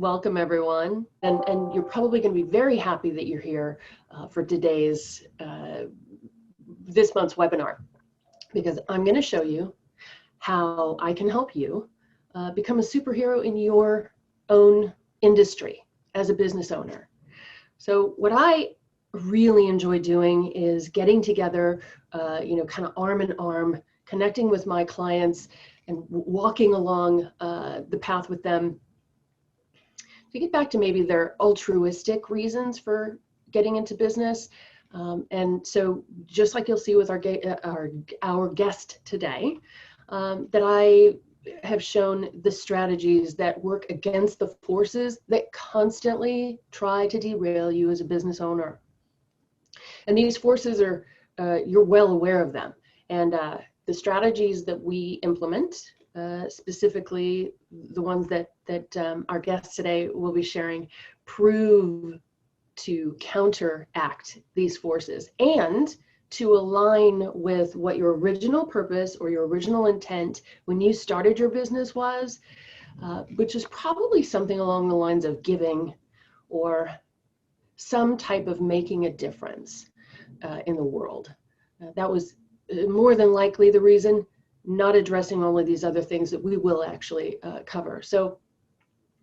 Welcome everyone. And you're probably going to be very happy that you're here for today's, this month's webinar, because I'm going to show you how I can help you become a superhero in your own industry as a business owner. So what I really enjoy doing is getting together, kind of arm in arm, connecting with my clients and walking along the path with them to get back to maybe their altruistic reasons for getting into business. And so just like you'll see with our guest today, that I have shown the strategies that work against the forces that constantly try to derail you as a business owner. And these forces are, you're well aware of them. And the strategies that we implement, specifically the ones that our guests today will be sharing, prove to counteract these forces and to align with what your original purpose or your original intent when you started your business was, which is probably something along the lines of giving or some type of making a difference in the world. That was more than likely the reason, not addressing all of these other things that we will actually cover. So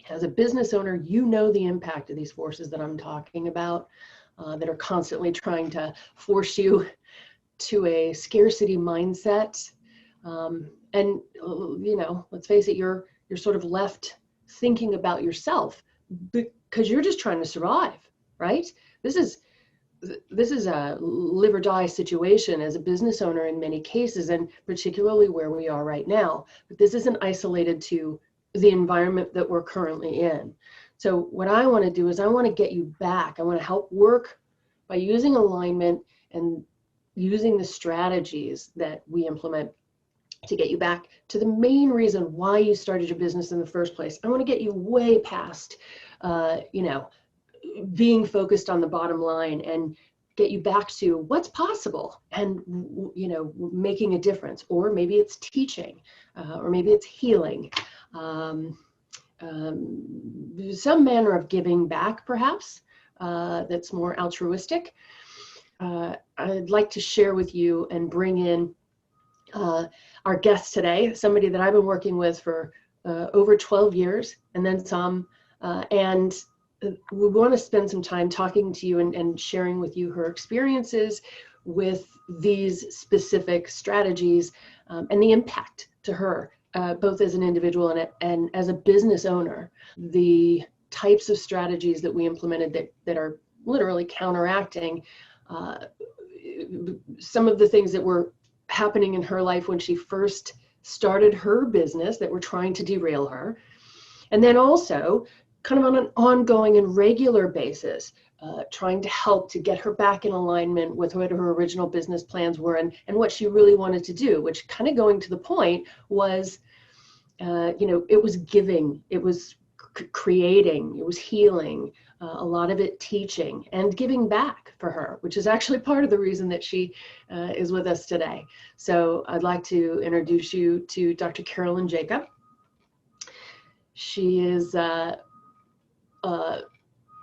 as a business owner, you know the impact of these forces that I'm talking about, that are constantly trying to force you to a scarcity mindset. And let's face it, you're sort of left thinking about yourself because you're just trying to survive, right? This is a live or die situation as a business owner in many cases, and particularly where we are right now. But this isn't isolated to the environment that we're currently in. So what I want to do is I want to get you back. I want to help work by using alignment and using the strategies that we implement to get you back to the main reason why you started your business in the first place. I want to get you way past, being focused on the bottom line and get you back to what's possible and, making a difference. Or maybe it's teaching, or maybe it's healing, some manner of giving back, perhaps, that's more altruistic. I'd like to share with you and bring in our guest today, somebody that I've been working with for over 12 years and then some, and we want to spend some time talking to you and sharing with you her experiences with these specific strategies, and the impact to her, both as an individual and as a business owner, the types of strategies that we implemented that are literally counteracting some of the things that were happening in her life when she first started her business that were trying to derail her. And then also kind of on an ongoing and regular basis, trying to help to get her back in alignment with what her original business plans were and what she really wanted to do, which kind of going to the point was, it was giving, it was creating, it was healing, a lot of it teaching and giving back for her, which is actually part of the reason that she is with us today. So I'd like to introduce you to Dr. Carolyn Jacob. She is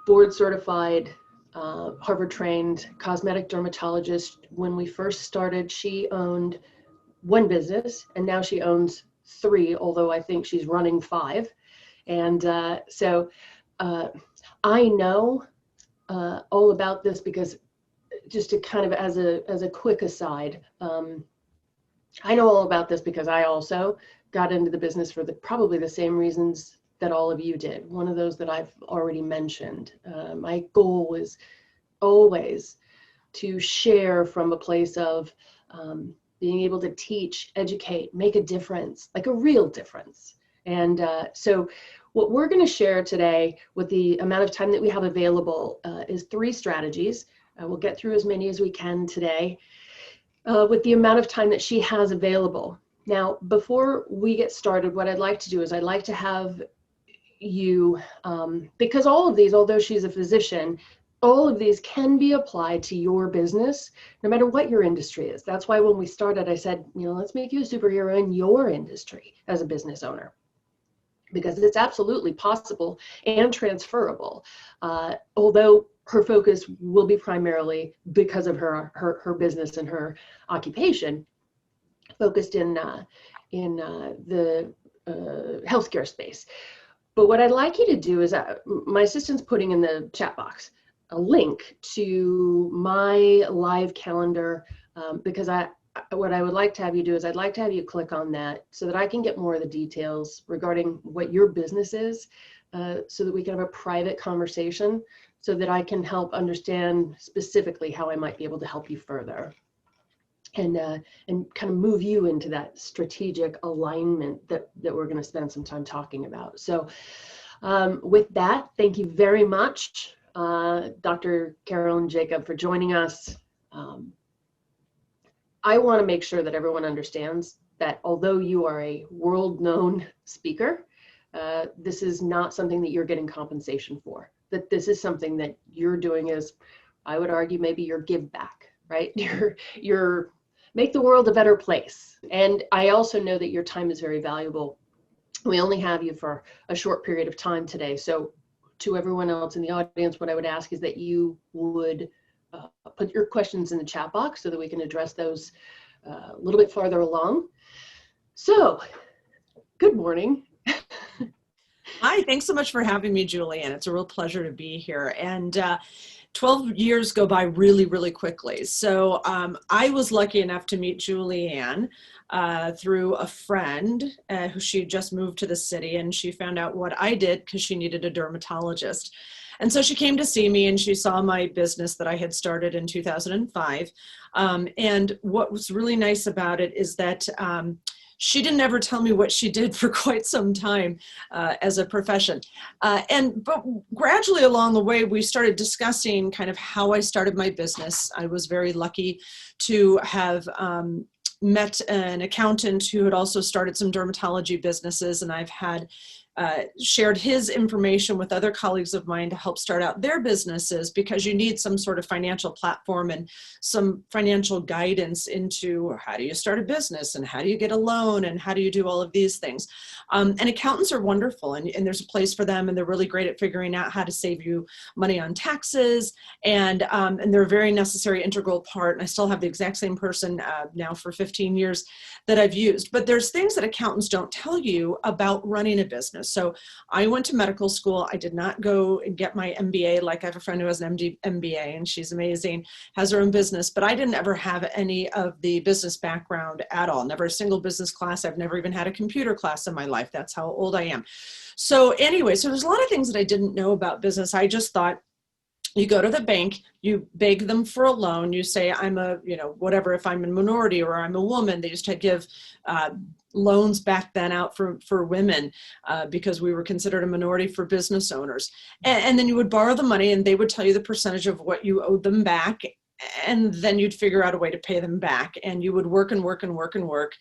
board certified, Harvard trained cosmetic dermatologist. When we first started, she owned one business and now she owns 3, although I think she's running 5. And so I know all about this because, just to kind of as a quick aside, I know all about this because I also got into the business for probably the same reasons that all of you did. One of those that I've already mentioned. My goal was always to share from a place of being able to teach, educate, make a difference, like a real difference. And so what we're going to share today with the amount of time that we have available is 3 strategies. We'll get through as many as we can today with the amount of time that she has available. Now, before we get started, what I'd like to do is I'd like to have you, because all of these, although she's a physician, all of these can be applied to your business, no matter what your industry is. That's why when we started, I said, let's make you a superhero in your industry as a business owner. because it's absolutely possible and transferable. Although her focus will be primarily, because of her business and her occupation, focused in the healthcare space. But what I'd like you to do is, my assistant's putting in the chat box a link to my live calendar, because what I would like to have you do is I'd like to have you click on that so that I can get more of the details regarding what your business is, so that we can have a private conversation, so that I can help understand specifically how I might be able to help you further, and kind of move you into that strategic alignment that we're going to spend some time talking about. So with that, thank you very much, Dr. Carolyn Jacob, for joining us. I want to make sure that everyone understands that although you are a world-known speaker, this is not something that you're getting compensation for. That this is something that you're doing as, I would argue, maybe your give back, right? Your make the world a better place. And I also know that your time is very valuable. We only have you for a short period of time today. So to everyone else in the audience, what I would ask is that you would put your questions in the chat box so that we can address those a little bit farther along. So, good morning. Hi, thanks so much for having me, Julianne. It's a real pleasure to be here. And 12 years go by really, really quickly. So I was lucky enough to meet Julianne through a friend who she had just moved to the city, and she found out what I did because she needed a dermatologist. And so she came to see me, and she saw my business that I had started in 2005. And what was really nice about it is that she didn't ever tell me what she did for quite some time as a profession. But gradually along the way, we started discussing kind of how I started my business. I was very lucky to have met an accountant who had also started some dermatology businesses, and I've had shared his information with other colleagues of mine to help start out their businesses, because you need some sort of financial platform and some financial guidance into how do you start a business and how do you get a loan and how do you do all of these things. And accountants are wonderful, and there's a place for them, and they're really great at figuring out how to save you money on taxes, and they're a very necessary integral part. And I still have the exact same person now for 15 years that I've used. But there's things that accountants don't tell you about running a business. So I went to medical school. I did not go and get my MBA. Like, I have a friend who has an MBA, and she's amazing, has her own business, but I didn't ever have any of the business background at all. Never a single business class. I've never even had a computer class in my life. That's how old I am. So anyway, so there's a lot of things that I didn't know about business. I just thought, you go to the bank, you beg them for a loan, you say, I'm a, whatever, if I'm a minority or I'm a woman. They used to give loans back then out for women because we were considered a minority for business owners. And then you would borrow the money, and they would tell you the percentage of what you owed them back. And then you'd figure out a way to pay them back, and you would work and work and work and work.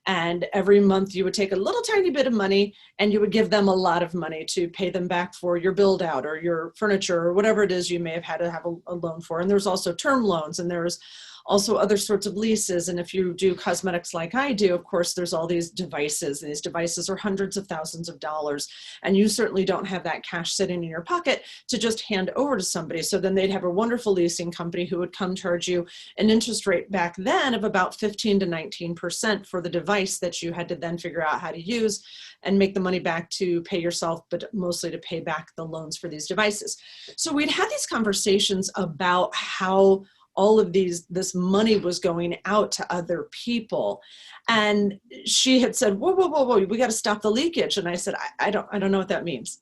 And every month you would take a little tiny bit of money, and you would give them a lot of money to pay them back for your build out or your furniture or whatever it is you may have had to have a loan for. And there's also term loans, and there's also other sorts of leases. And if you do cosmetics like I do, of course, there's all these devices, and these devices are hundreds of thousands of dollars. And you certainly don't have that cash sitting in your pocket to just hand over to somebody. So then they'd have a wonderful leasing company who would come charge you an interest rate back then of about 15 to 19% for the device that you had to then figure out how to use and make the money back to pay yourself, but mostly to pay back the loans for these devices. So we'd had these conversations about how all of this money was going out to other people. And she had said, whoa, we got to stop the leakage. And I said, I don't know what that means.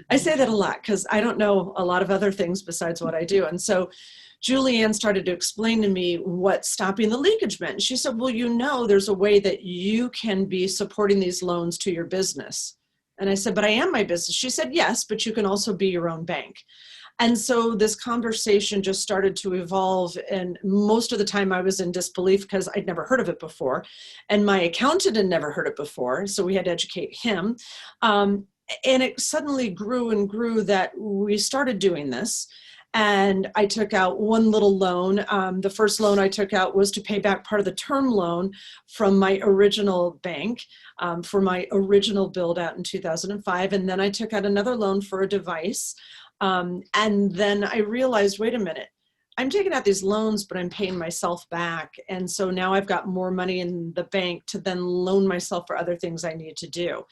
I say that a lot because I don't know a lot of other things besides what I do. And so Julianne started to explain to me what stopping the leakage meant. She said, well, there's a way that you can be supporting these loans to your business. And I said, but I am my business. She said, yes, but you can also be your own bank. And so this conversation just started to evolve, and most of the time I was in disbelief because I'd never heard of it before, and my accountant had never heard it before, so we had to educate him. And it suddenly grew and grew that we started doing this. and I took out one little loan. The first loan I took out was to pay back part of the term loan from my original bank for my original build out in 2005. And then I took out another loan for a device. And then I realized, wait a minute, I'm taking out these loans, but I'm paying myself back. And so now I've got more money in the bank to then loan myself for other things I need to do.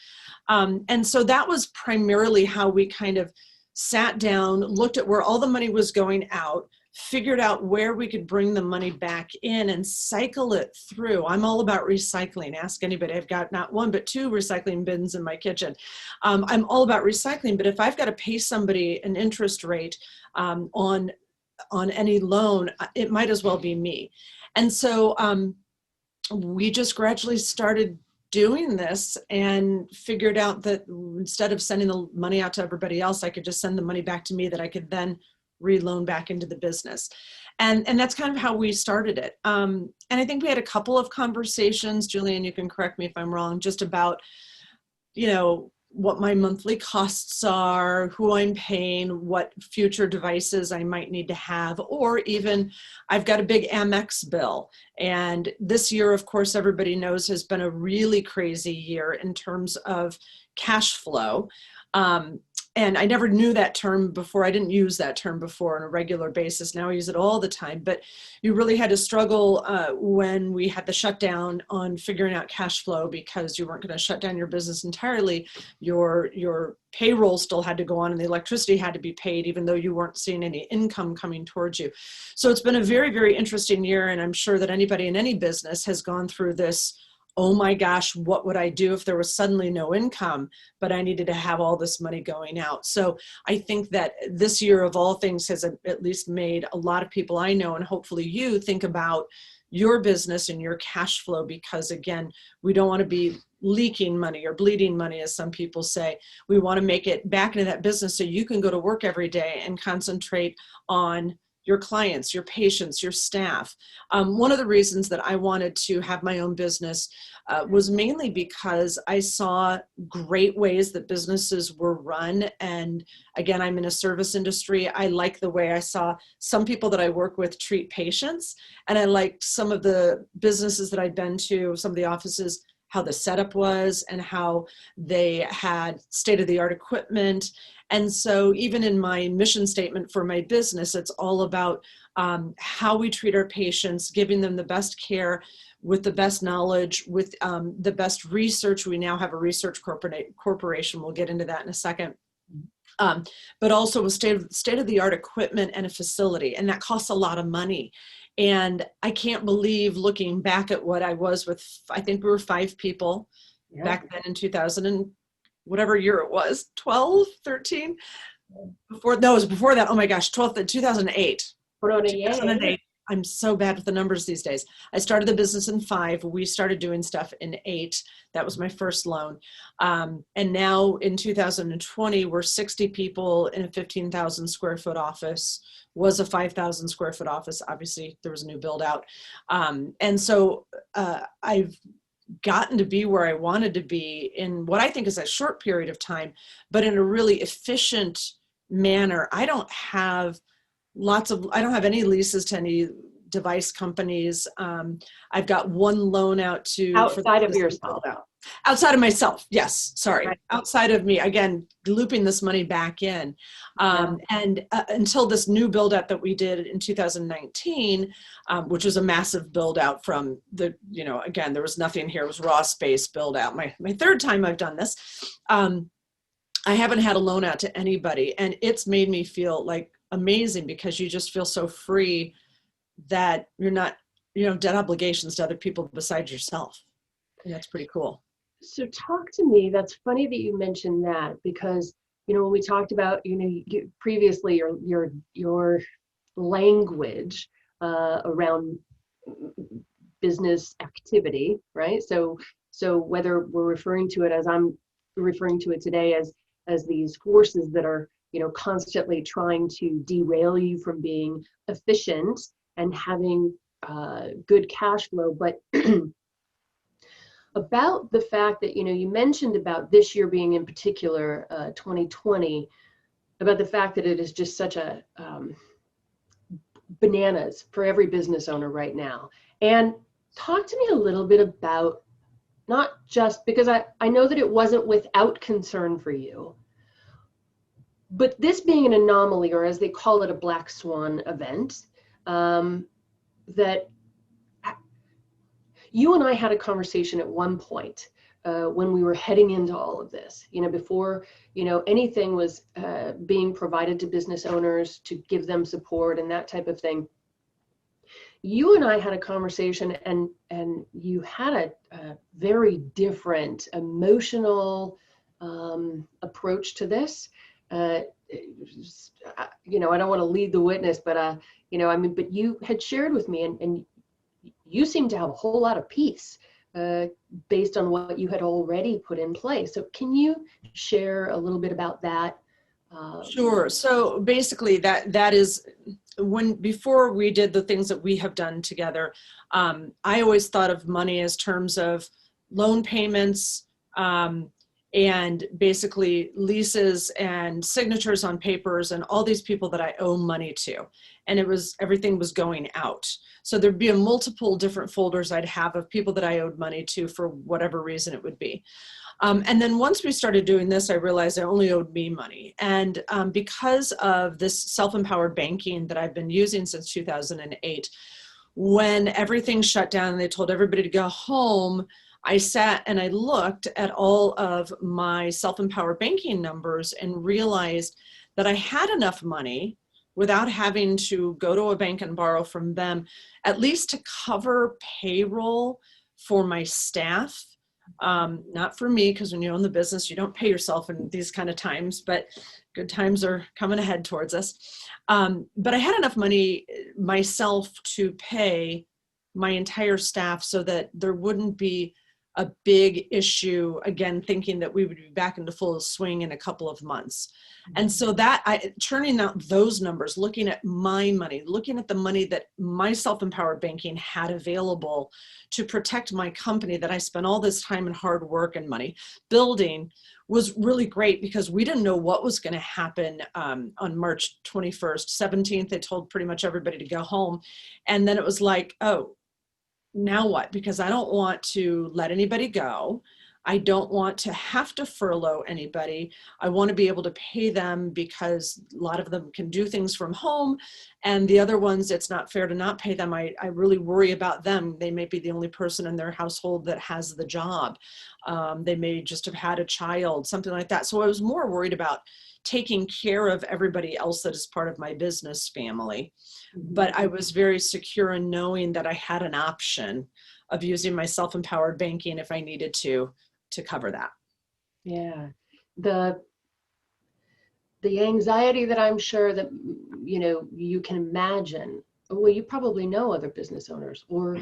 And so that was primarily how we kind of sat down, looked at where all the money was going out, figured out where we could bring the money back in and cycle it through. I'm all about recycling. Ask anybody. I've got not one, but two recycling bins in my kitchen. I'm all about recycling, but if I've got to pay somebody an interest rate on any loan, it might as well be me. And so we just gradually started doing this and figured out that instead of sending the money out to everybody else, I could just send the money back to me that I could then reloan back into the business. And that's kind of how we started it. And I think we had a couple of conversations, Julian, you can correct me if I'm wrong, just about, you know, what my monthly costs are, who I'm paying, what future devices I might need to have, or even I've got a big Amex bill. And this year, of course, everybody knows has been a really crazy year in terms of cash flow. And I never knew that term before. I didn't use that term before on a regular basis. Now I use it all the time. But you really had to struggle when we had the shutdown on figuring out cash flow because you weren't going to shut down your business entirely. Your payroll still had to go on and the electricity had to be paid, even though you weren't seeing any income coming towards you. So it's been a very, very interesting year. And I'm sure that anybody in any business has gone through this, oh my gosh, what would I do if there was suddenly no income, but I needed to have all this money going out? So I think that this year of all things has at least made a lot of people I know, and hopefully you, think about your business and your cash flow, because again, we don't want to be leaking money or bleeding money, as some people say. We want to make it back into that business so you can go to work every day and concentrate on your clients, your patients, your staff. One of the reasons that I wanted to have my own business was mainly because I saw great ways that businesses were run. And again, I'm in a service industry. I like the way I saw some people that I work with treat patients. And I liked some of the businesses that I'd been to, some of the offices, how the setup was and how they had state-of-the-art equipment. And so even in my mission statement for my business, it's all about how we treat our patients, giving them the best care with the best knowledge, with the best research. We now have a research corporation. We'll get into that in a second. But also with state-of-the-art equipment and a facility. And that costs a lot of money. And I can't believe, looking back at what I was with, I think we were 5 people back then in 2000 and whatever year it was, 12, 13? Before, no, it was before that. Oh my gosh, 2008. 2008. I'm so bad with the numbers these days. I started the business in 5. We started doing stuff in 8. That was my first loan. And now in 2020, we're 60 people in a 15,000 square foot office. Was a 5,000 square foot office. Obviously, there was a new build out. And so I've gotten to be where I wanted to be in what I think is a short period of time, but in a really efficient manner. I don't have any leases to any device companies. I've got one loan out to outside of yourself. Outside of myself, yes, sorry. Right. Outside of me, again, looping this money back in. And until this new build out that we did in 2019, which was a massive build out from the, again, there was nothing here, it was raw space build out. My 3rd time I've done this. I haven't had a loan out to anybody, and it's made me feel like amazing, because you just feel so free that you're not, debt obligations to other people besides yourself. And that's pretty cool. So talk to me, that's funny that you mentioned that, because, when we talked about, previously your language around business activity, right? So whether we're referring to it, as I'm referring to it today, as these forces that are, constantly trying to derail you from being efficient and having good cash flow, but about the fact that, you mentioned about this year being in particular, 2020, about the fact that it is just such a bananas for every business owner right now. And talk to me a little bit about, not just because I know that it wasn't without concern for you, but this being an anomaly, or as they call it, a black swan event, that you and I had a conversation at one point when we were heading into all of this, before, anything was being provided to business owners to give them support and that type of thing. You and I had a conversation, and you had a very different emotional approach to this. I don't want to lead the witness, but but you had shared with me, and you seem to have a whole lot of peace based on what you had already put in place. So can you share a little bit about that? Sure. So basically that is before we did the things that we have done together, I always thought of money as terms of loan payments, and basically leases and signatures on papers and all these people that I owe money to. And everything was going out. So there'd be multiple different folders I'd have of people that I owed money to for whatever reason it would be. And then once we started doing this, I realized I only owed me money. And because of this self-empowered banking that I've been using since 2008, when everything shut down and they told everybody to go home, I sat and I looked at all of my self-empowered banking numbers and realized that I had enough money without having to go to a bank and borrow from them, at least to cover payroll for my staff. Not for me, because when you own the business, you don't pay yourself in these kind of times, but good times are coming ahead towards us. But I had enough money myself to pay my entire staff so that there wouldn't be a big issue, again, thinking that we would be back into full swing in a couple of months. And so turning out those numbers, looking at my money, looking at the money that my self-empowered banking had available to protect my company that I spent all this time and hard work and money building, was really great, because we didn't know what was going to happen on March 21st, 17th. They told pretty much everybody to go home. And then it was like, oh, now what? Because I don't want to let anybody go. I don't want to have to furlough anybody. I want to be able to pay them, because a lot of them can do things from home, and the other ones, it's not fair to not pay them. I really worry about them. They may be the only person in their household that has the job. They may just have had a child, something like that. So I was more worried about taking care of everybody else that is part of my business family. But I was very secure in knowing that I had an option of using my self-empowered banking if I needed to cover that. Yeah. The anxiety that I'm sure that, you can imagine, well, you probably know other business owners, or,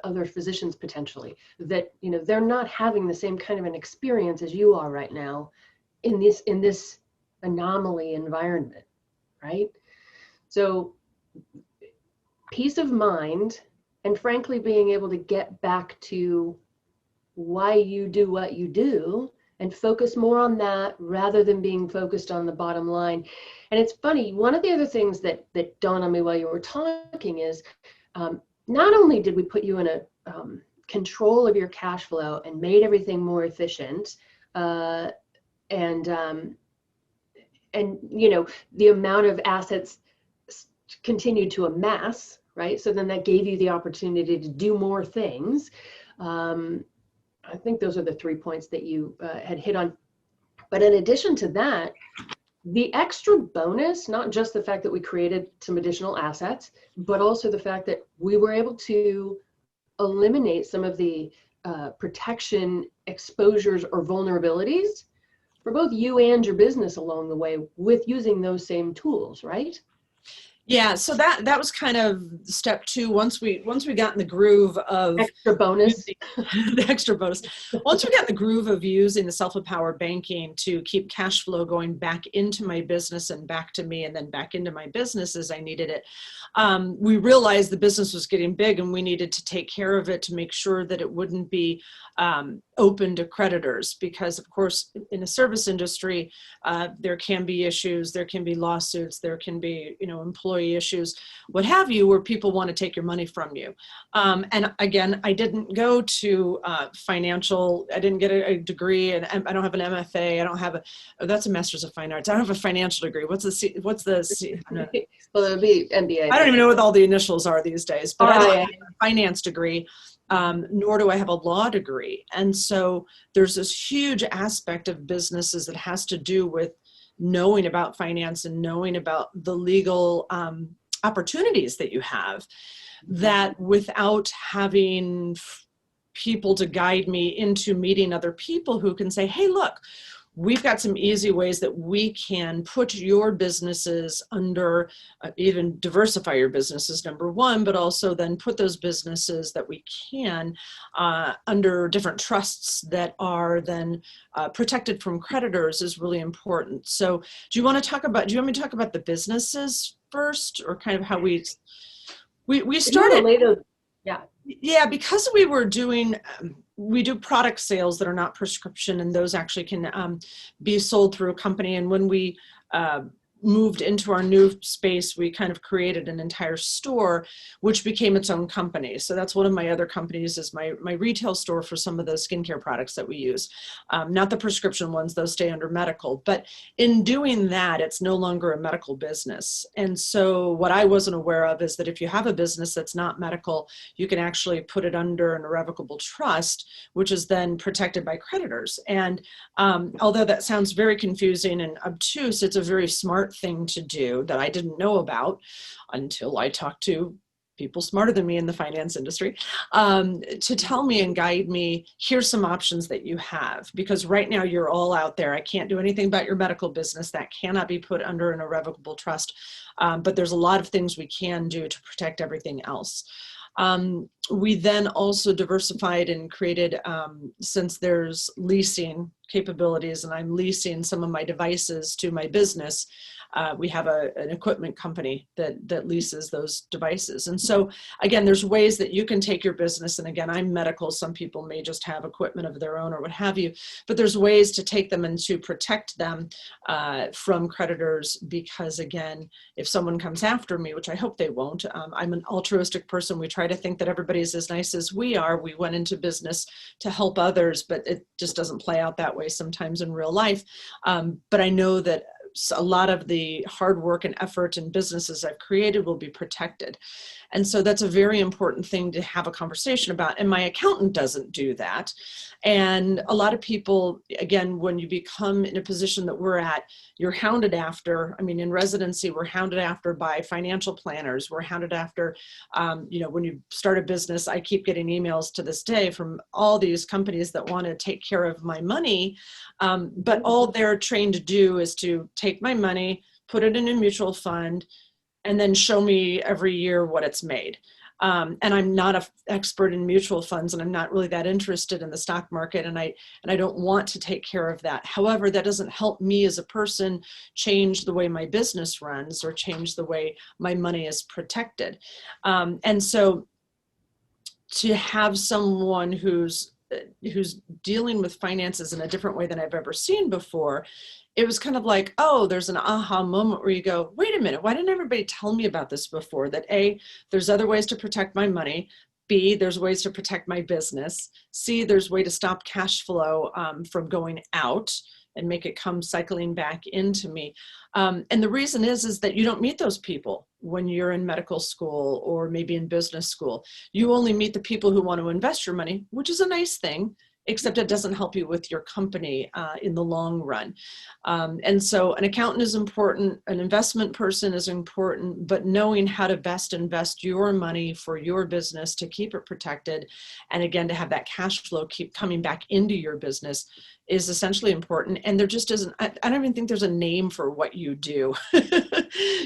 other physicians potentially, that, they're not having the same kind of an experience as you are right now in this anomaly environment, right? So peace of mind, and frankly, being able to get back to why you do what you do and focus more on that rather than being focused on the bottom line. And it's funny, one of the other things that dawned on me while you were talking is, not only did we put you in a control of your cash flow and made everything more efficient, and the amount of assets continued to amass, right? So then that gave you the opportunity to do more things. I think those are the 3 points that you had hit on. But in addition to that, the extra bonus, not just the fact that we created some additional assets, but also the fact that we were able to eliminate some of the protection exposures or vulnerabilities for both you and your business along the way with using those same tools, right? Yeah, so that was kind of step 2. Once we got in the groove of extra bonus, the extra bonus. Once we got in the groove of using the self-empowered banking to keep cash flow going back into my business and back to me, and then back into my business as I needed it, we realized the business was getting big, and we needed to take care of it to make sure that it wouldn't be open to creditors, because of course in the service industry there can be issues, there can be lawsuits, there can be employee employee issues, what have you, where people want to take your money from you. And again, I didn't go to financial, I didn't get a degree, and I don't have an MFA. I don't have that's a Master's of Fine Arts. I don't have a financial degree. What's the C? Well, it would be MBA. I don't even know what all the initials are these days, but I don't have a finance degree, nor do I have a law degree. And so there's this huge aspect of businesses that has to do with knowing about finance and knowing about the legal opportunities that you have, that without having people to guide me into meeting other people who can say, hey, look, we've got some easy ways that we can put your businesses under, even diversify your businesses, number one, but also then put those businesses that we can under different trusts that are then protected from creditors is really important. So do you want me to talk about the businesses first, or kind of how we started? Yeah. Yeah, because we were doing, we do product sales that are not prescription, and those actually can be sold through a company. And when we moved into our new space, we kind of created an entire store, which became its own company. So that's one of my other companies, is my retail store for some of the skincare products that we use. Not the prescription ones, those stay under medical. But in doing that, it's no longer a medical business. And so what I wasn't aware of is that if you have a business that's not medical, you can actually put it under an irrevocable trust, which is then protected by creditors. And although that sounds very confusing and obtuse, it's a very smart thing to do that I didn't know about until I talked to people smarter than me in the finance industry to tell me and guide me, here's some options that you have. Because right now you're all out there. I can't do anything about your medical business. That cannot be put under an irrevocable trust. But there's a lot of things we can do to protect everything else. We then also diversified and created, since there's leasing capabilities and I'm leasing some of my devices to my business, we have an equipment company that leases those devices. And so again, there's ways that you can take your business, and again, I'm medical, some people may just have equipment of their own or what have you, but there's ways to take them and to protect them from creditors, because again, if someone comes after me, which I hope they won't, I'm an altruistic person. We try to think that everybody's as nice as we are. We went into business to help others, but it just doesn't play out that way sometimes in real life. But I know that a lot of the hard work and effort and businesses I've created will be protected. And so that's a very important thing to have a conversation about. And my accountant doesn't do that. And a lot of people, again, when you become in a position that we're at, you're hounded after. I mean, in residency, we're hounded after by financial planners. We're hounded after, when you start a business, I keep getting emails to this day from all these companies that want to take care of my money. But all they're trained to do is to take my money, put it in a mutual fund, and then show me every year what it's made. And I'm not an expert in mutual funds, and I'm not really that interested in the stock market, and I don't want to take care of that. However, that doesn't help me as a person change the way my business runs or change the way my money is protected. And so to have someone who's dealing with finances in a different way than I've ever seen before, it was kind of like, oh, there's an aha moment where you go, wait a minute, why didn't everybody tell me about this before? That A, there's other ways to protect my money. B, there's ways to protect my business. C, there's a way to stop cash flow from going out and make it come cycling back into me. And the reason is that you don't meet those people when you're in medical school or maybe in business school. You only meet the people who want to invest your money, which is a nice thing, except it doesn't help you with your company in the long run. And so an accountant is important, an investment person is important, but knowing how to best invest your money for your business to keep it protected, and again, to have that cash flow keep coming back into your business is essentially important. And there just isn't, I don't even think there's a name for what you do.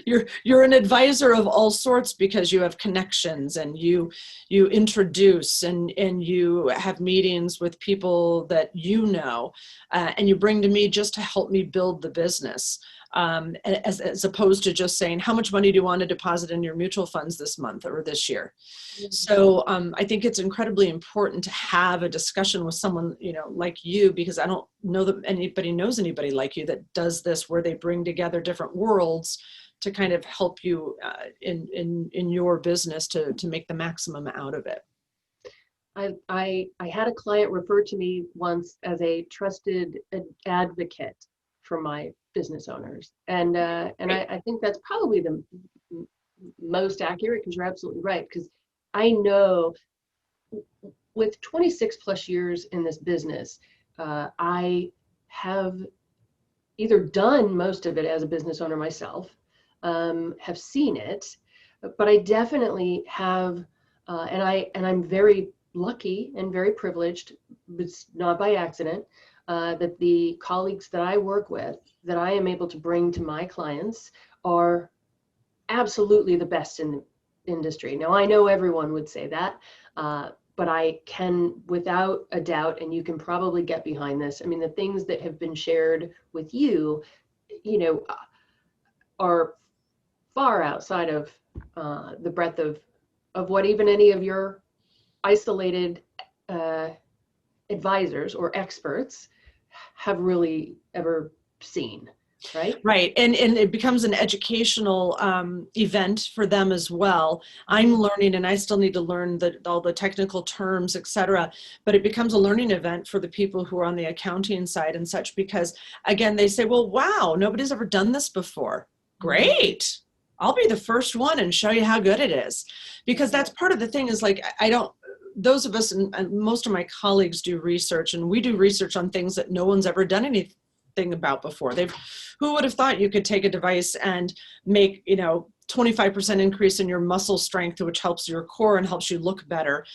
You're an advisor of all sorts because you have connections and you introduce and you have meetings with people that you know, and you bring to me just to help me build the business. As opposed to just saying, how much money do you want to deposit in your mutual funds this month or this year? So I think it's incredibly important to have a discussion with someone, like you, because I don't know that anybody knows anybody like you that does this, where they bring together different worlds to kind of help you in your business to make the maximum out of it. I had a client refer to me once as a trusted advocate for my business owners, and I think that's probably the most accurate, because you're absolutely right. Because I know with 26 plus years in this business, I have either done most of it as a business owner myself, have seen it, but I definitely have, and I'm very lucky and very privileged, it's not by accident, that the colleagues that I work with, that I am able to bring to my clients, are absolutely the best in the industry. Now, I know everyone would say that, but I can, without a doubt, and you can probably get behind this, I mean, the things that have been shared with you, you know, are far outside of the breadth of what even any of your isolated advisors or experts have really ever seen, right? Right. And it becomes an educational event for them as well. I'm learning, and I still need to learn all the technical terms, et cetera, but it becomes a learning event for the people who are on the accounting side and such, because again, they say, well, wow, nobody's ever done this before. Great. I'll be the first one and show you how good it is. Because that's part of the thing, is like, those of us, and most of my colleagues do research, and we do research on things that no one's ever done anything about before. Who would have thought you could take a device and make, 25% increase in your muscle strength, which helps your core and helps you look better.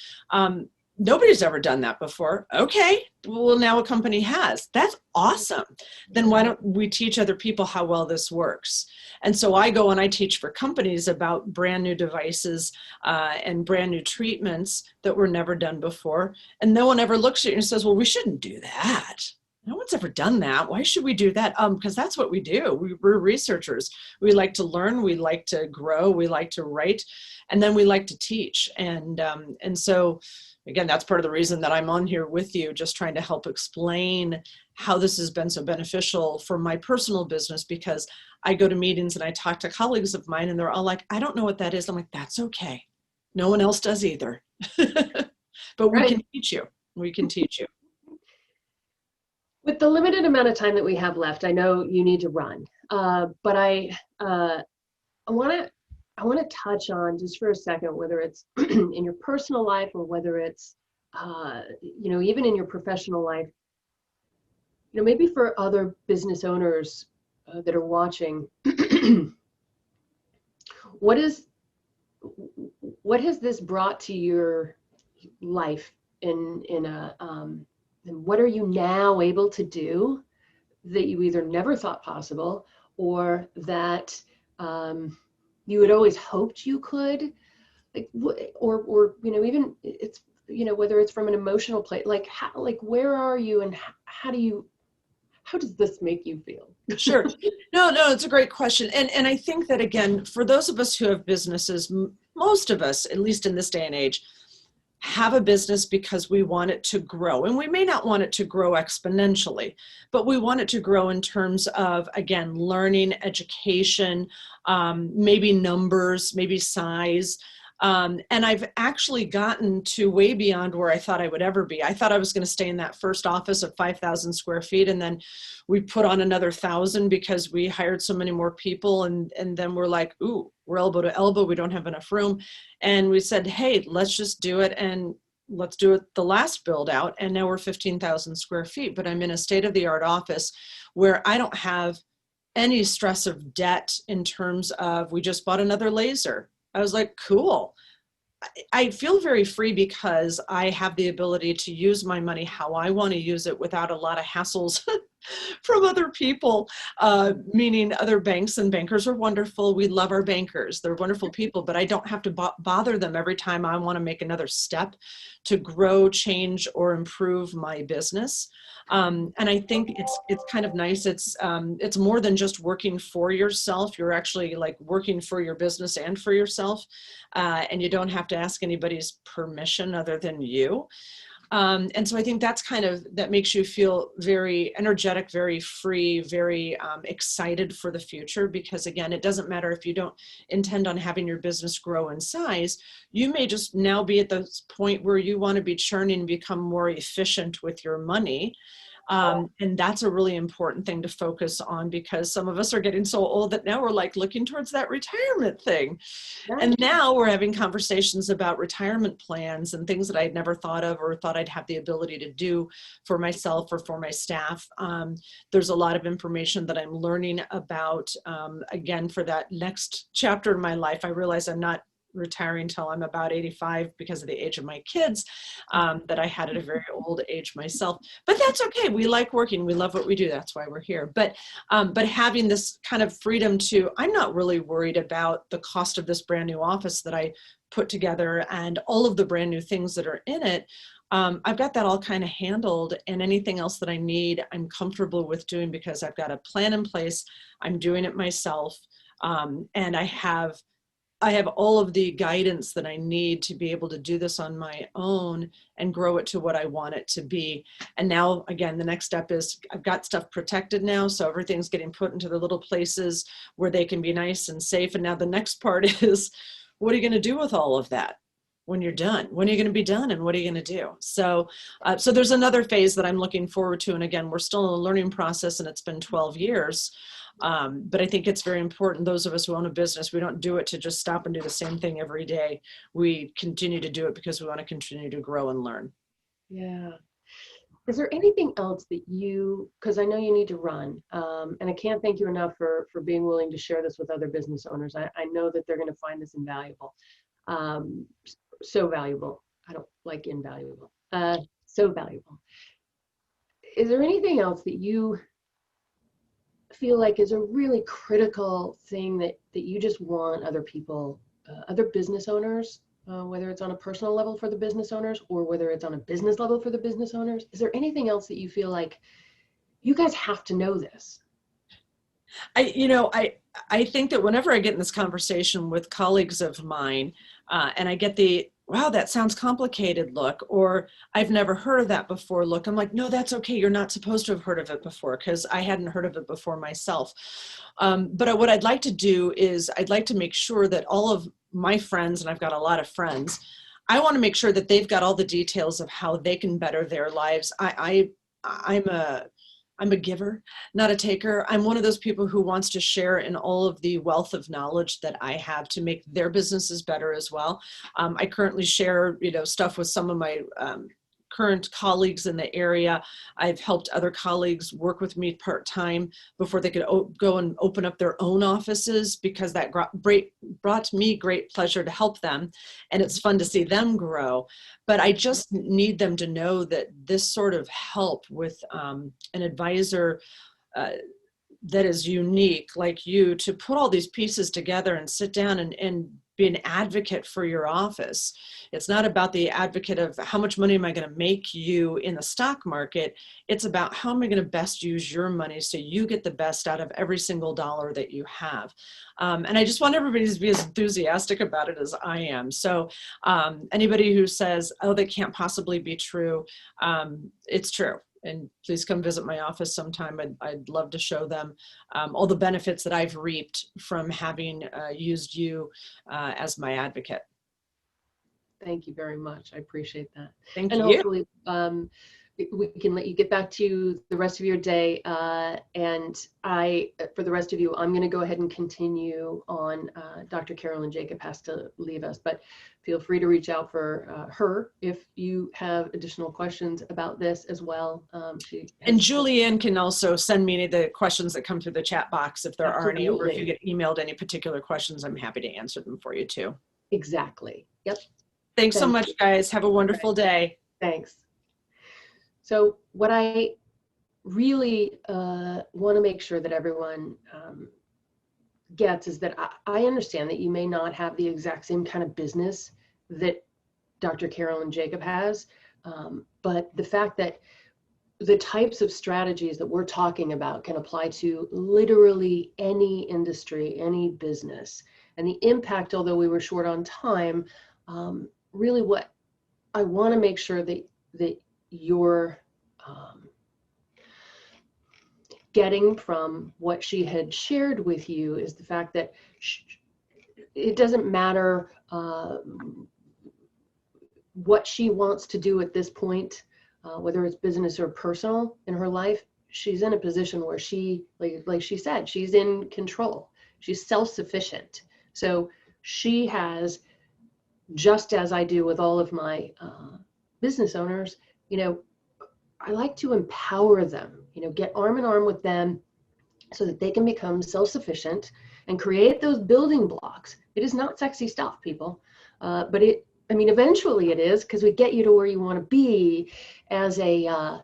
Nobody's ever done that before. Okay, well, now a company has. That's awesome. Then why don't we teach other people how well this works? And so I go and I teach for companies about brand new devices and brand new treatments that were never done before. And no one ever looks at you and says, well, we shouldn't do that. No one's ever done that. Why should we do that? Because that's what we do. We're researchers. We like to learn. We like to grow. We like to write, and then we like to teach. And so, again, that's part of the reason that I'm on here with you, just trying to help explain how this has been so beneficial for my personal business. Because I go to meetings and I talk to colleagues of mine, and they're all like, "I don't know what that is." I'm like, "That's okay. No one else does either." But we can teach you. We can teach you. With the limited amount of time that we have left, I know you need to run, but I want to touch on just for a second, whether it's in your personal life or whether it's even in your professional life. Maybe for other business owners that are watching, what has this brought to your life and what are you now able to do that you either never thought possible, or that you had always hoped you could, like, or even it's, whether it's from an emotional place, like where are you, and how does this make you feel? Sure. No, it's a great question. And I think that, again, for those of us who have businesses, most of us, at least in this day and age, have a business because we want it to grow. And we may not want it to grow exponentially, but we want it to grow in terms of, again, learning, education, maybe numbers, maybe size. And I've actually gotten to way beyond where I thought I would ever be. I thought I was going to stay in that first office of 5,000 square feet. And then we put on another 1,000 because we hired so many more people. And then we're like, ooh, we're elbow to elbow. We don't have enough room. And we said, hey, let's just do it. And let's do it the last build out. And now we're 15,000 square feet, but I'm in a state-of-the-art office where I don't have any stress of debt in terms of, we just bought another laser. I was like, cool. I feel very free because I have the ability to use my money how I want to use it without a lot of hassles from other people, meaning other banks. And bankers are wonderful. We love our bankers. They're wonderful people, but I don't have to bother them every time I want to make another step to grow, change, or improve my business. And I think it's kind of nice. It's more than just working for yourself. You're actually like working for your business and for yourself. And you don't have to ask anybody's permission other than you. And so I think that makes you feel very energetic, very free, very excited for the future, because again, it doesn't matter if you don't intend on having your business grow in size. You may just now be at the point where you want to be churning and become more efficient with your money. And that's a really important thing to focus on, because some of us are getting so old that now we're like looking towards that retirement thing. Right. And now we're having conversations about retirement plans and things that I'd never thought of or thought I'd have the ability to do for myself or for my staff. There's a lot of information that I'm learning about, again, for that next chapter in my life. I realize I'm not retiring till I'm about 85 because of the age of my kids, that I had at a very old age myself, but that's okay. We like working. We love what we do. That's why we're here. But having this kind of freedom I'm not really worried about the cost of this brand new office that I put together and all of the brand new things that are in it. I've got that all kind of handled, and anything else that I need, I'm comfortable with doing because I've got a plan in place. I'm doing it myself. And I have all of the guidance that I need to be able to do this on my own and grow it to what I want it to be. And now, again, the next step is I've got stuff protected now. So everything's getting put into the little places where they can be nice and safe. And now the next part is, what are you going to do with all of that when you're done? When are you going to be done? And what are you going to do? So there's another phase that I'm looking forward to. And again, we're still in a learning process, and it's been 12 years. But I think it's very important, those of us who own a business, we don't do it to just stop and do the same thing every day. We continue to do it because we want to continue to grow and learn. Yeah. Is there anything else that because I know you need to run, and I can't thank you enough for being willing to share this with other business owners. I know that they're going to find this invaluable. So valuable. I don't like invaluable. So valuable. Is there anything else that you feel like is a really critical thing that you just want other people, other business owners, whether it's on a personal level for the business owners or whether it's on a business level for the business owners? Is there anything else that you feel like you guys have to know this? I think that whenever I get in this conversation with colleagues of mine, and I get the, wow, that sounds complicated look, or I've never heard of that before look, I'm like, no, that's okay. You're not supposed to have heard of it before, because I hadn't heard of it before myself. But what I'd like to do is I'd like to make sure that all of my friends, and I've got a lot of friends, I want to make sure that they've got all the details of how they can better their lives. I'm a giver, not a taker. I'm one of those people who wants to share in all of the wealth of knowledge that I have to make their businesses better as well. I currently share, stuff with some of my current colleagues in the area. I've helped other colleagues work with me part-time before they could go and open up their own offices, because that brought me great pleasure to help them. And it's fun to see them grow. But I just need them to know that this sort of help with an advisor that is unique like you, to put all these pieces together and sit down and be an advocate for your office. It's not about the advocate of how much money am I going to make you in the stock market. It's about how am I going to best use your money so you get the best out of every single dollar that you have. And I just want everybody to be as enthusiastic about it as I am. So anybody who says, oh, that can't possibly be true, it's true. And please come visit my office sometime. I'd love to show them all the benefits that I've reaped from having used you as my advocate. Thank you very much. I appreciate that. Thank and you. Hopefully we can let you get back to the rest of your day. And for the rest of you, I'm going to go ahead and continue on. Dr. Carolyn Jacob has to leave us, but feel free to reach out for her if you have additional questions about this as well. And Julianne can also send me any of the questions that come through the chat box if there are any, or if you get emailed any particular questions, I'm happy to answer them for you too. Exactly. Yep. Thanks so much, guys. Have a wonderful day. Thanks. So what I really want to make sure that everyone gets is that I understand that you may not have the exact same kind of business that Dr. Carolyn Jacob has, but the fact that the types of strategies that we're talking about can apply to literally any industry, any business, and the impact, although we were short on time, really what I want to make sure that that you're getting from what she had shared with you is the fact that it doesn't matter what she wants to do at this point, whether it's business or personal in her life. She's in a position where she, like she said, she's in control. She's self-sufficient. So she has, just as I do with all of my business owners, I like to empower them, get arm in arm with them so that they can become self-sufficient and create those building blocks. It is not sexy stuff, people, but eventually it is, because we get you to where you want to be as a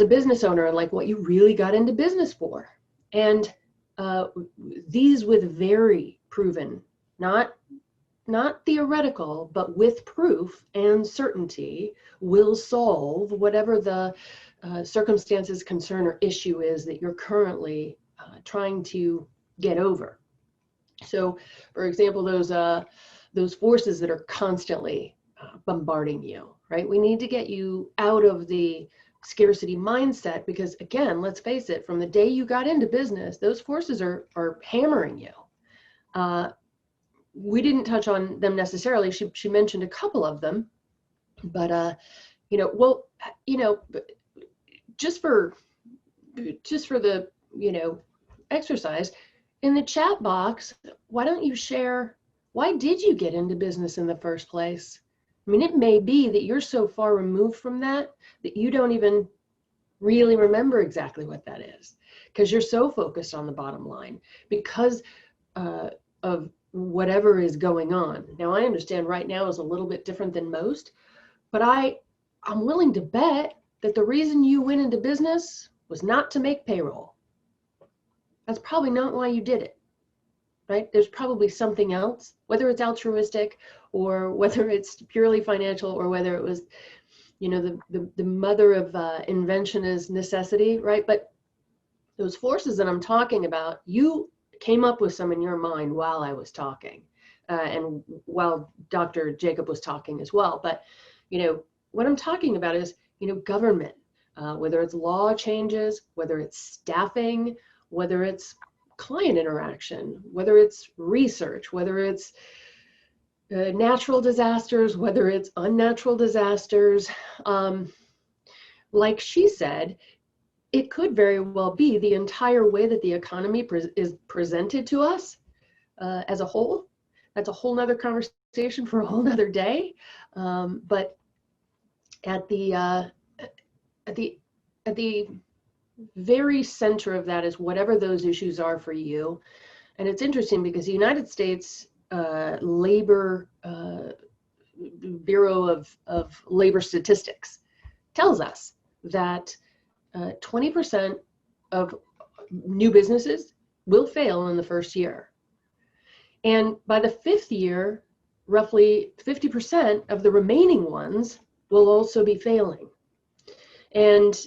business owner and like what you really got into business for. And these with very proven, not theoretical, but with proof and certainty, will solve whatever the circumstances, concern, or issue is that you're currently trying to get over. So, for example, those forces that are constantly bombarding you, right? We need to get you out of the scarcity mindset, because again, let's face it, from the day you got into business, those forces are hammering you. We didn't touch on them necessarily. She mentioned a couple of them, but just for the exercise, in the chat box, why don't you share, why did you get into business in the first place? It may be that you're so far removed from that you don't even really remember exactly what that is, because you're so focused on the bottom line because of whatever is going on. Now, I understand right now is a little bit different than most, but I'm willing to bet that the reason you went into business was not to make payroll. That's probably not why you did it, right? There's probably something else, whether it's altruistic or whether it's purely financial, or whether it was, the mother of invention is necessity, right? But those forces that I'm talking about, you came up with some in your mind while I was talking, and while Dr. Jacob was talking as well. But, what I'm talking about is, government, whether it's law changes, whether it's staffing, whether it's client interaction, whether it's research, whether it's natural disasters, whether it's unnatural disasters. Like she said, it could very well be the entire way that the economy is presented to us as a whole. That's a whole nother conversation for a whole nother day. But at the very center of that is whatever those issues are for you. And it's interesting because the United States Labor Bureau of Labor Statistics tells us that 20% of new businesses will fail in the first year. And by the fifth year, roughly 50% of the remaining ones will also be failing. And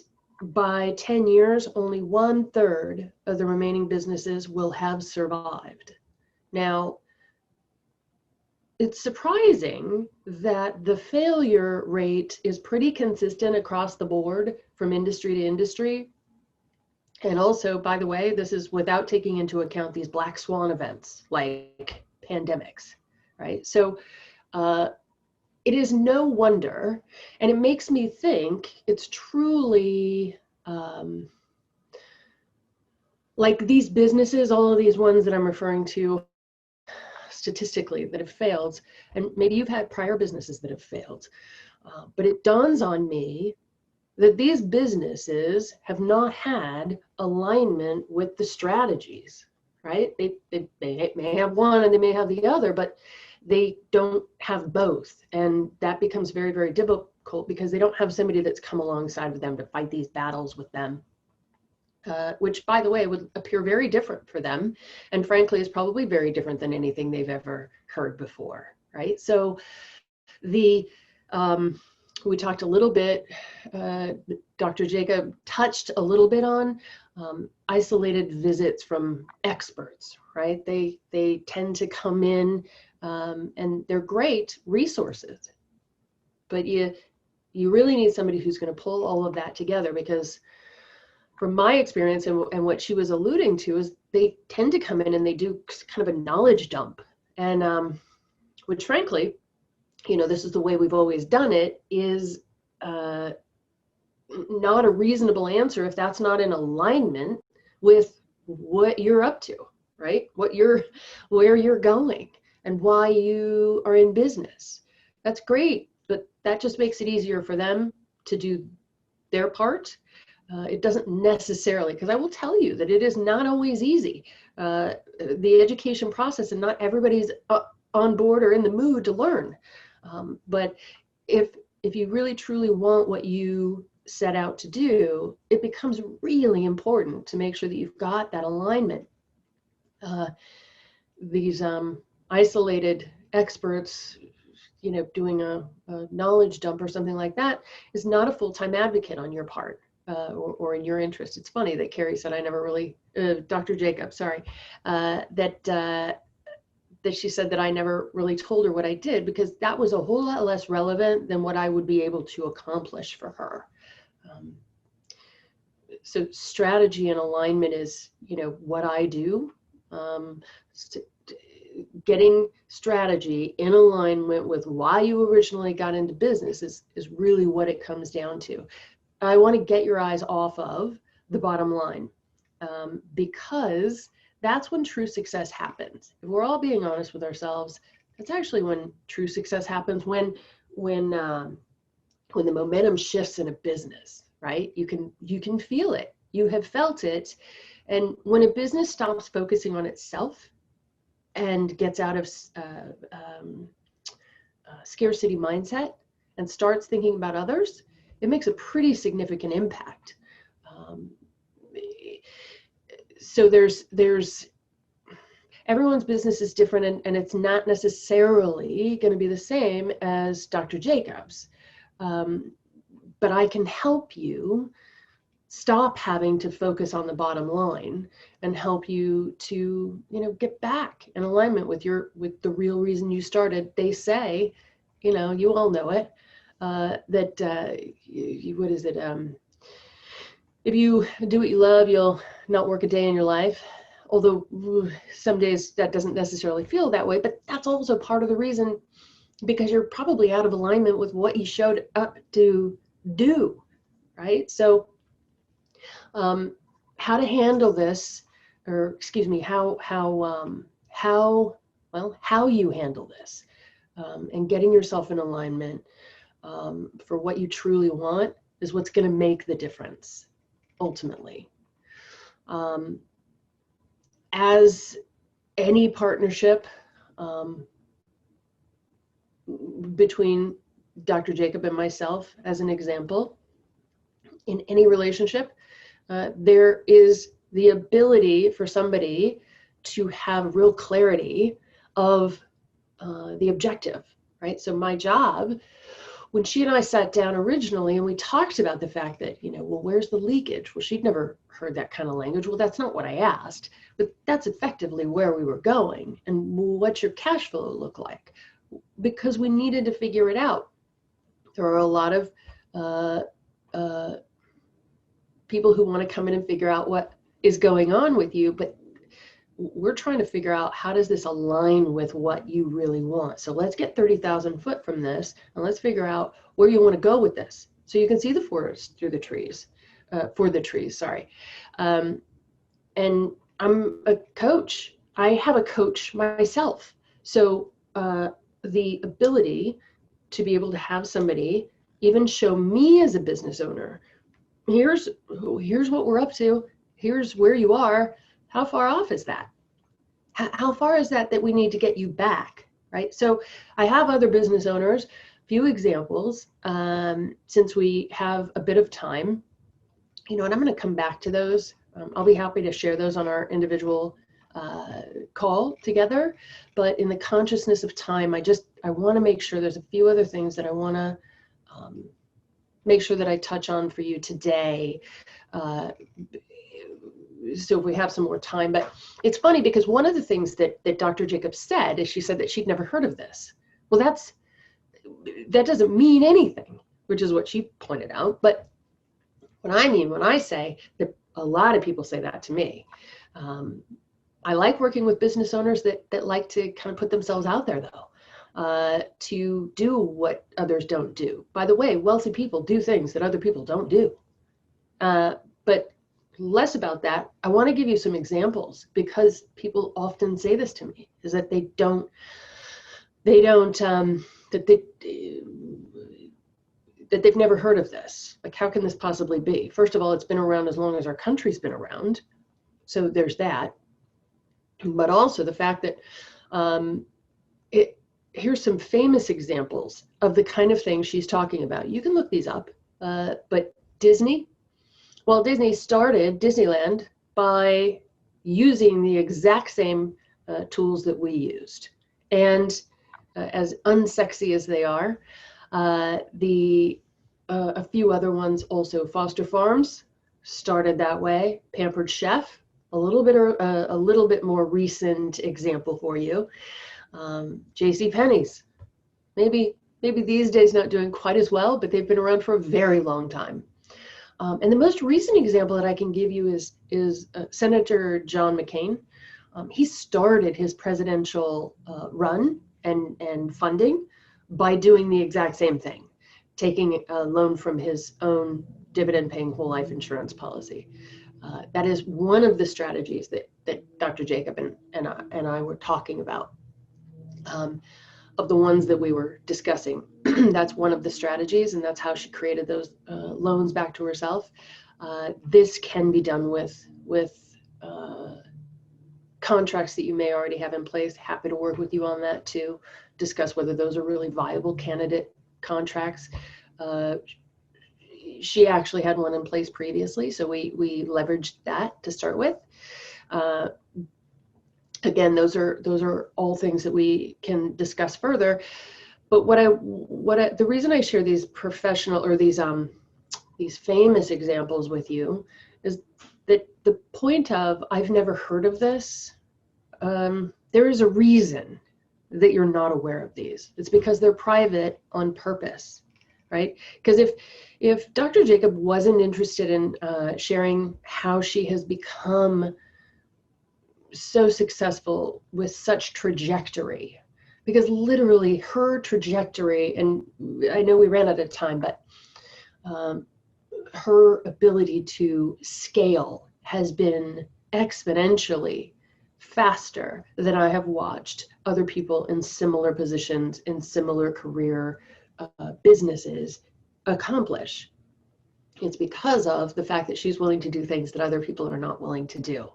by 10 years, only 1/3 of the remaining businesses will have survived. Now, it's surprising that the failure rate is pretty consistent across the board from industry to industry. And also, by the way, this is without taking into account these black swan events like pandemics, right? So it is no wonder, and it makes me think it's truly like these businesses, all of these ones that I'm referring to statistically that have failed, and maybe you've had prior businesses that have failed, but it dawns on me that these businesses have not had alignment with the strategies, right? They may have one and they may have the other, but they don't have both. And that becomes very, very difficult because they don't have somebody that's come alongside with them to fight these battles with them, which, by the way, would appear very different for them. And frankly, is probably very different than anything they've ever heard before, right? So we talked a little bit, Dr. Jacob touched a little bit on isolated visits from experts, right? They tend to come in and they're great resources, but you really need somebody who's going to pull all of that together, because from my experience and what she was alluding to is they tend to come in and they do kind of a knowledge dump. And which frankly, this is the way we've always done it, is not a reasonable answer if that's not in alignment with what you're up to, right? Where you're going and why you are in business. That's great, but that just makes it easier for them to do their part. It doesn't necessarily, because I will tell you that it is not always easy. The education process, and not everybody's on board or in the mood to learn. But if you really truly want what you set out to do, it becomes really important to make sure that you've got that alignment. These isolated experts, doing a knowledge dump or something like that is not a full-time advocate on your part. Or in your interest. It's funny that Carrie said I never really, Dr. Jacob, sorry, that she said that I never really told her what I did, because that was a whole lot less relevant than what I would be able to accomplish for her. So strategy and alignment is, what I do. Getting strategy in alignment with why you originally got into business is really what it comes down to. I want to get your eyes off of the bottom line, because that's when true success happens. If we're all being honest with ourselves, that's actually when true success happens, when the momentum shifts in a business, right? You can feel it. You have felt it. And when a business stops focusing on itself and gets out of scarcity mindset and starts thinking about others, it makes a pretty significant impact. So there's everyone's business is different, and it's not necessarily going to be the same as Dr. Jacob's. But I can help you stop having to focus on the bottom line and help you to, get back in alignment with the real reason you started. They say, you all know it, that what is it? If you do what you love, you'll not work a day in your life. Although some days that doesn't necessarily feel that way, but that's also part of the reason, because you're probably out of alignment with what you showed up to do, right? So how to handle this, or excuse me, how you handle this, and getting yourself in alignment for what you truly want is what's going to make the difference ultimately. As any partnership between Dr. Jacob and myself, as an example, in any relationship, there is the ability for somebody to have real clarity of the objective, right? So my job, when she and I sat down originally and we talked about the fact that, well, where's the leakage? Well, she'd never heard that kind of language. Well, that's not what I asked, but that's effectively where we were going. And what's your cash flow look like? Because we needed to figure it out. There are a lot of people who want to come in and figure out what is going on with you, but we're trying to figure out, how does this align with what you really want? So let's get 30,000 foot from this, and let's figure out where you want to go with this, so you can see the forest through the trees, for the trees, sorry. And I'm a coach. I have a coach myself. So the ability to be able to have somebody even show me as a business owner, here's what we're up to, here's where you are. How far off is that? How far is that we need to get you back, right? So I have other business owners, few examples, since we have a bit of time, and I'm going to come back to those. I'll be happy to share those on our individual call together. But in the consciousness of time, I want to make sure there's a few other things that I want to make sure that I touch on for you today. So if we have some more time. But it's funny, because one of the things that Dr. Jacobs said is, she said that she'd never heard of this. Well, that doesn't mean anything. which is what she pointed out. But what I mean when I say that, a lot of people say that to me. I like working with business owners that like to kind of put themselves out there, though, to do what others don't do. By the way, wealthy people do things that other people don't do. But less about that. I want to give you some examples, because people often say this to me, is that that they've never heard of this. Like, how can this possibly be? First of all, it's been around as long as our country's been around. So there's that. But also the fact that here's some famous examples of the kind of things she's talking about. You can look these up. But Disney started Disneyland by using the exact same tools that we used. And as unsexy as they are, a few other ones also. Foster Farms started that way. Pampered Chef, a little bit more recent example for you. J.C. Penney's, maybe these days not doing quite as well, but they've been around for a very long time. And the most recent example that I can give you is Senator John McCain. He started his presidential run and funding by doing the exact same thing, taking a loan from his own dividend-paying whole life insurance policy. That is one of the strategies that Dr. Jacob and I were talking about. Of the ones that we were discussing, that's one of the strategies, and that's how she created those loans back to herself. This can be done with contracts that you may already have in place. Happy to work with you on that to discuss whether those are really viable candidate contracts. She actually had one in place previously, so we leveraged that to start with. Again, those are all things that we can discuss further. But the reason I share these professional or these famous examples with you is that the point of, I've never heard of this, there is a reason that you're not aware of these. It's because they're private on purpose, right? Because if Dr. Jacob wasn't interested in sharing how she has become so successful with such trajectory, because literally her trajectory, and I know we ran out of time, but her ability to scale has been exponentially faster than I have watched other people in similar positions, in similar career businesses accomplish. It's because of the fact that she's willing to do things that other people are not willing to do,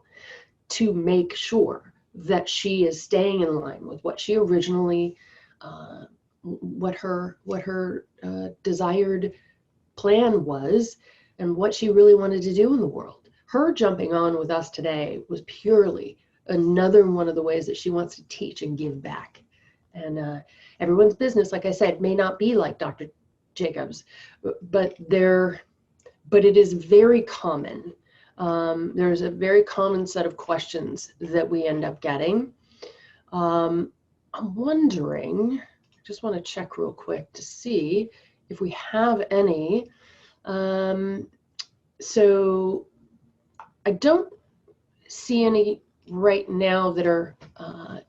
to make sure that she is staying in line with what she originally, what her desired plan was, and what she really wanted to do in the world. Her jumping on with us today was purely another one of the ways that she wants to teach and give back. And everyone's business, like I said, may not be like Dr. Jacobs, but it is very common. There's a very common set of questions that we end up getting. I'm wondering, I just want to check real quick to see if we have any. So I don't see any right now that are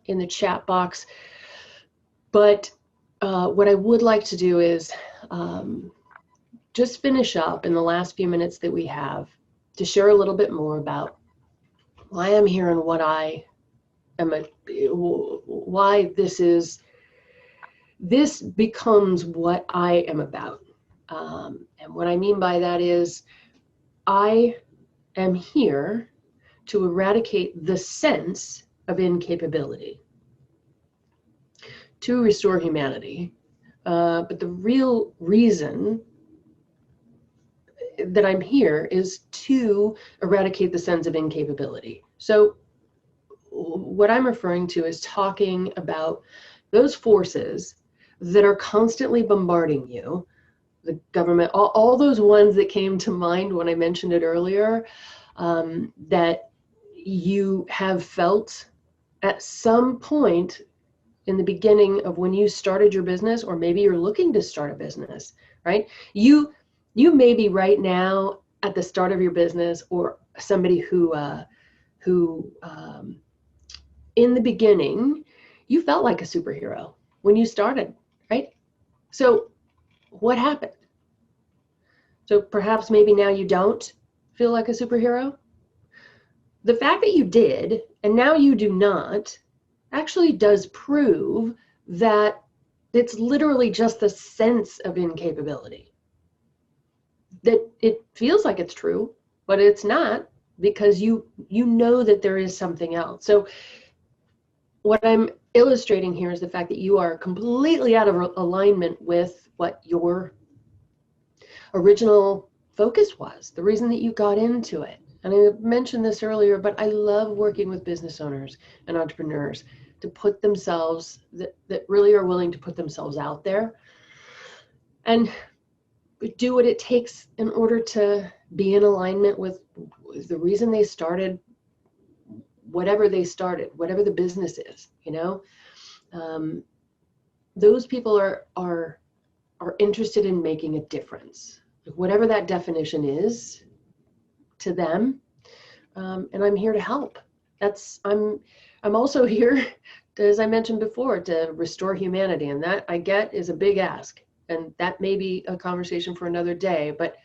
in the chat box, but what I would like to do is just finish up in the last few minutes that we have to share a little bit more about why I'm here and what I am, why this becomes what I am about. And what I mean by that is I am here to eradicate the sense of incapability, to restore humanity. But the real reason that I'm here is to eradicate the sense of incapability. So what I'm referring to is talking about those forces that are constantly bombarding you, the government, all those ones that came to mind when I mentioned it earlier, that you have felt at some point in the beginning of when you started your business, or maybe you're looking to start a business, right? You may be right now at the start of your business, or somebody who in the beginning, you felt like a superhero when you started, right? So what happened? So perhaps maybe now you don't feel like a superhero. The fact that you did and now you do not actually does prove that it's literally just the sense of incapability. That it feels like it's true, but it's not, because you know that there is something else. So what I'm illustrating here is the fact that you are completely out of alignment with what your original focus was, the reason that you got into it. And I mentioned this earlier, but I love working with business owners and entrepreneurs to put themselves, that really are willing to put themselves out there and do what it takes in order to be in alignment with the reason they started whatever the business is, you know. Those people are interested in making a difference, whatever that definition is to them. And I'm here to help. I'm also here, as I mentioned before, to restore humanity. And that, I get, is a big ask. And that may be a conversation for another day. But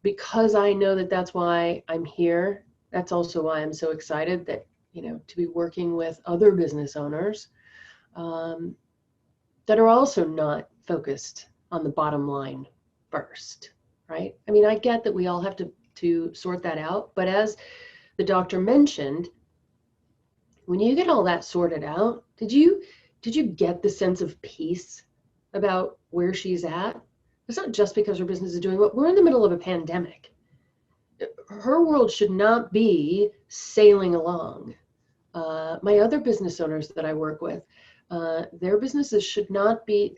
because I know that that's why I'm here, that's also why I'm so excited that, you know, to be working with other business owners that are also not focused on the bottom line first, right? I mean, I get that we all have to sort that out, but as the doctor mentioned, when you get all that sorted out, did you get the sense of peace about where she's at? It's not just because her business is doing well. We're in the middle of a pandemic. Her world should not be sailing along. My other business owners that I work with, their businesses should not be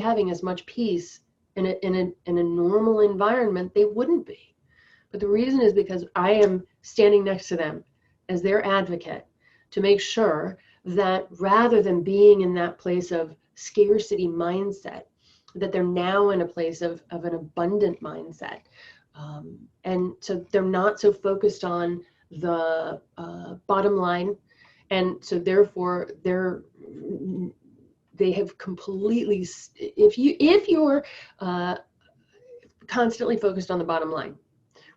having as much peace in a normal environment. They wouldn't be. But the reason is because I am standing next to them as their advocate to make sure that rather than being in that place of scarcity mindset, that they're now in a place of an abundant mindset. And so they're not so focused on the bottom line. And so therefore they have completely, if you're constantly focused on the bottom line,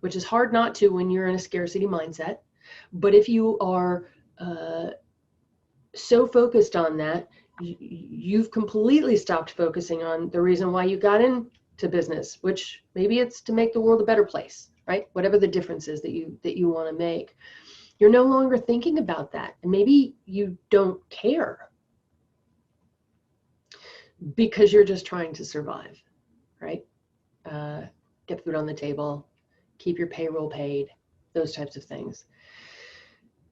which is hard not to when you're in a scarcity mindset, but if you are so focused on that, you've completely stopped focusing on the reason why you got into business, which maybe it's to make the world a better place, right? Whatever the difference is that you want to make. You're no longer thinking about that. And maybe you don't care because you're just trying to survive, right? Get food on the table, keep your payroll paid, those types of things.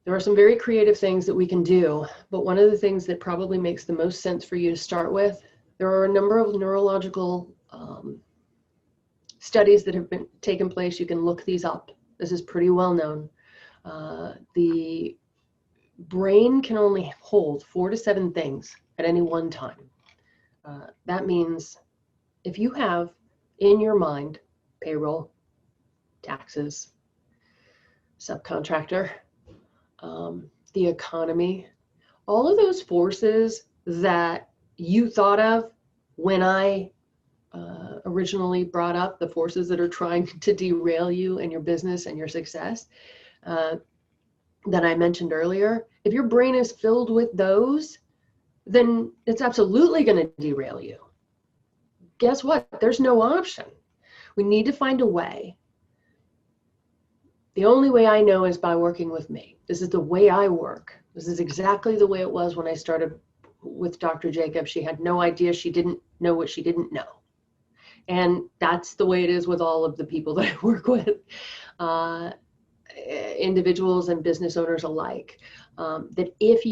There are some very creative things that we can do, but one of the things that probably makes the most sense for you to start with, there are a number of neurological studies that have been taken place. You can look these up. This is pretty well known. The brain can only hold 4 to 7 things at any one time. That means if you have in your mind payroll, taxes, subcontractor, the economy, all of those forces that you thought of when I originally brought up the forces that are trying to derail you and your business and your success that I mentioned earlier, if your brain is filled with those, then it's absolutely going to derail you. Guess what? There's no option. We need to find a way. The only way I know is by working with me. This is the way I work. This is exactly the way it was when I started with Dr. Jacob. She had no idea. She didn't know what she didn't know. And that's the way it is with all of the people that I work with, individuals and business owners alike, that if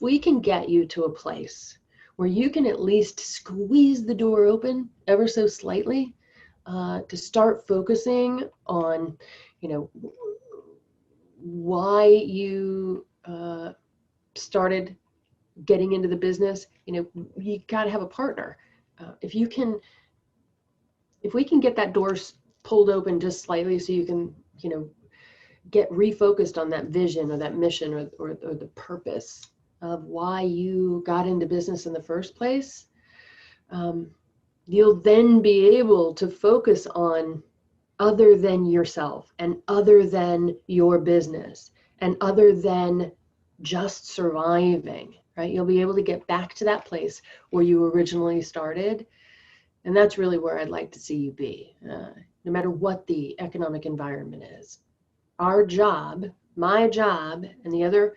we can get you to a place where you can at least squeeze the door open ever so slightly, to start focusing on, you know, why you started getting into the business. You know, you got to have a partner. If you can if we can get that door pulled open just slightly so you can, you know, get refocused on that vision or that mission or the purpose of why you got into business in the first place, you'll then be able to focus on other than yourself and other than your business and other than just surviving, right? You'll be able to get back to that place where you originally started. And that's really where I'd like to see you be, no matter what the economic environment is. Our job, my job, and the other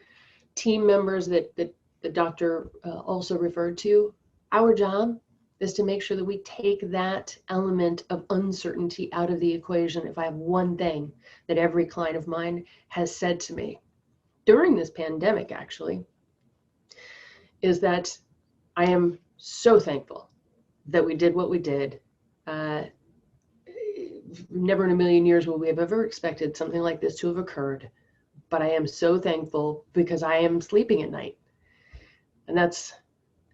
team members that the doctor also referred to, our job is to make sure that we take that element of uncertainty out of the equation. If I have one thing that every client of mine has said to me during this pandemic, actually, is that I am so thankful that we did what we did. Never in a million years will we have ever expected something like this to have occurred. But I am so thankful because I am sleeping at night. And that's,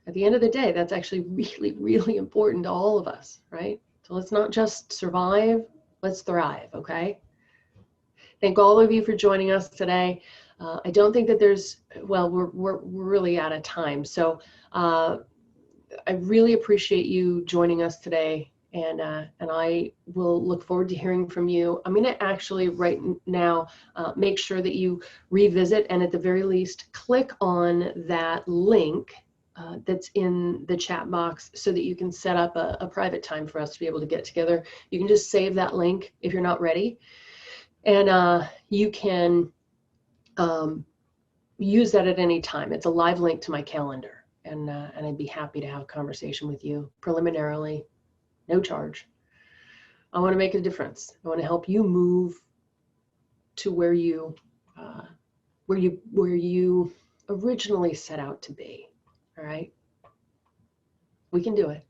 at the end of the day, that's actually really, really important to all of us, right? So let's not just survive, let's thrive, okay? Thank all of you for joining us today. I don't think that there's, well, we're really out of time. So I really appreciate you joining us today. And I will look forward to hearing from you. I'm going to actually right now make sure that you revisit and at the very least click on that link that's in the chat box so that you can set up a private time for us to be able to get together. You can just save that link if you're not ready. And you can use that at any time. It's a live link to my calendar. And I'd be happy to have a conversation with you preliminarily. No charge. I want to make a difference. I want to help you move to where you originally set out to be. All right. We can do it.